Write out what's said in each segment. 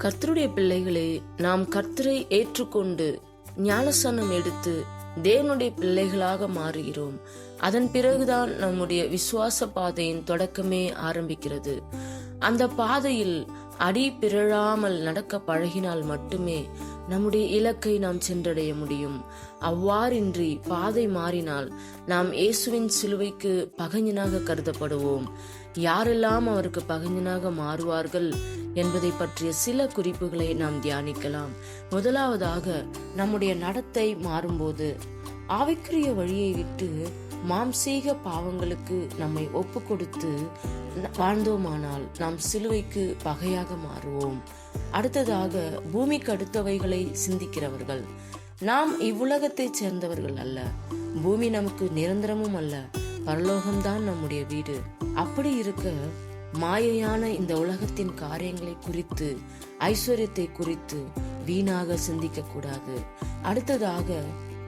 கர்த்தருடைய பிள்ளைகளே, நாம் கர்த்தரை ஏற்றுக்கொண்டு ஞானஸ்நானம் எடுத்து தேவனுடைய பிள்ளைகளாக மாறுகிறோம். அதன் பிறகுதான் நம்முடைய விசுவாச பாதையின் தொடக்கமே ஆரம்பிக்கிறது. அந்த பாதையில் அடி பிறழாமல் நடக்க பழகினால் மட்டுமே நம்முடைய இலக்கை நாம் சென்றடைய முடியும். அவ்வாறின்றி பாதை மாறினால் நாம் இயேசுவின் சிலுவைக்கு பகைஞனாக கருதப்படுவோம். யாரெல்லாம் அவருக்கு பகைஞனாக மாறுவார்கள் என்பதை பற்றிய சில குறிப்புகளை நாம் தியானிக்கலாம். முதலாவதாக, நம்முடைய நடத்தை மாறும்போது ஆவிக்குரிய வழியை விட்டு மாம்சீக பாவங்களுக்கு நம்மை ஒப்பு கொடுத்து வாழ்ந்தோமானால் நாம் சிலுவைக்கு பகையாக மாறுவோம். அடுத்ததாக, பூமிக்கு அடுத்தவைகளை சிந்திக்கிறவர்கள். நாம் இவ்வுலகத்தை சேர்ந்தவர்கள் அல்ல. பூமி நமக்கு நிரந்தரமும் அல்ல. பரலோகம்தான் நம்முடைய வீடு. அப்படி இருக்க மாயையான இந்த உலகத்தின் காரியங்களை குறித்து, ஐஸ்வர்யத்தை குறித்து வீணாக சிந்திக்க கூடாது. அடுத்ததாக,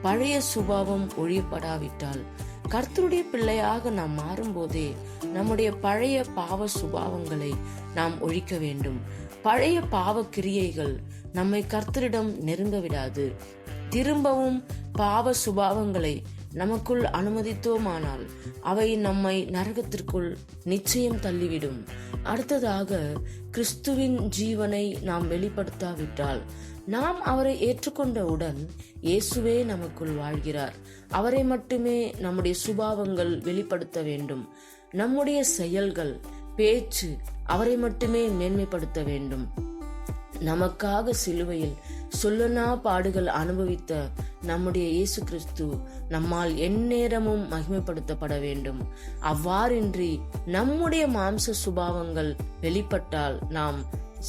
பழைய சுபாவம் ஒழியப்படாவிட்டால், கர்த்தருடைய பிள்ளையாக நாம் மாறும்போதே நம்முடைய பழைய பாவ சுபாவங்களை நாம் ஒழிக்க வேண்டும். பழைய பாவ கிரியைகள் நம்மை கர்த்தரிடம் நெருங்க விடாது. திரும்பவும் பாவ சுபாவங்களை நமக்குள் அனுமதித்தோமானால் அவை நம்மை நரகத்திற்குள் நிச்சயம் தள்ளிவிடும். அடுத்ததாக, கிறிஸ்துவின் ஜீவனை நாம் வெளிப்படுத்தாவிட்டால், நாம் அவரை ஏற்றுக்கொண்டவுடன் இயேசுவே நமக்குள் வாழ்கிறார். அவரை மட்டுமே நம்முடைய சுபாவங்கள் வெளிப்படுத்த வேண்டும். நம்முடைய செயல்கள், பேச்சு அவரை மட்டுமே மேன்மைப்படுத்த வேண்டும். நமக்காக சிலுவையில் சொல்லனா பாடுகள் அனுபவித்த நம்முடைய இயேசு கிறிஸ்து நம்மால் எந்நேரமும் மகிமைப்படுத்தப்பட வேண்டும். அவ்வாறின்றி நம்முடைய மாம்ச சுபாவங்கள் வெளிப்பட்டால் நாம்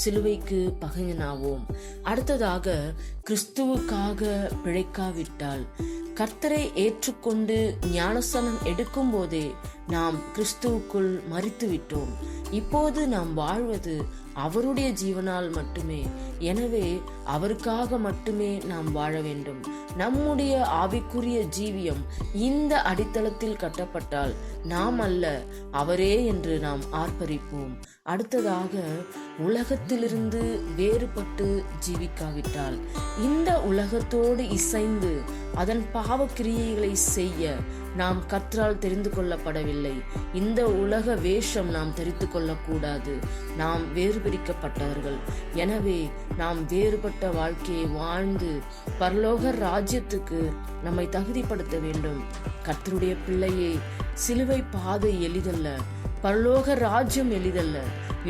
சிலுவைக்கு பகைஞனாவோம். அடுத்ததாக, கிறிஸ்துவுக்காக பிழைக்காவிட்டால், கர்த்தரை ஏற்றுக்கொண்டு ஞானஸ்நானம் எடுக்கும் போதே நாம் கிறிஸ்துவுக்குள் மரித்து விட்டோம். இப்போது நாம் வாழ்வது அவருடைய ஜீவனால் மட்டுமே. எனவே அவருக்காக மட்டுமே நாம் வாழ வேண்டும். நம்முடைய ஆவிக்குரிய ஜீவியம் இந்த அடித்தளத்தில் கட்டப்பட்டால் நாம் அல்ல, அவரே என்று நாம் ஆர்ப்பரிப்போம். அடுத்ததாக, உலகத்திலிருந்து வேறுபட்டு ஜீவிக்காவிட்டால், இந்த உலகத்தோடு இசைந்து அதன் பாவ கிரியைகளை செய்ய நாம் கர்த்தரால் தெரிந்து கொள்ளப்படவில்லை. இந்த உலக வேஷம் நாம் தெரிந்து கொள்ளக்கூடாது. நாம் வேறு பிரிக்கப்பட்டவர்கள். எனவே நாம் வேறுபட்ட வாழ்க்கையை வாழ்ந்து பரலோக ராஜ்யத்துக்கு நம்மை தகுதிப்படுத்த வேண்டும். கர்த்தருடைய பிள்ளையே, சிலுவை பாதை எளிதல்ல, பரலோக ராஜ்யம் எளிதல்ல.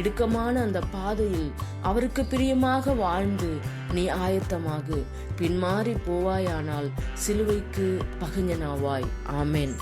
இடுக்கமான அந்த பாதையில் அவருக்கு பிரியமாக வாழ்ந்து நீ ஆயத்தமாகு. பின்மாறி போவாயானால் சிலுவைக்கு பகைஞனாவாய். ஆமென்.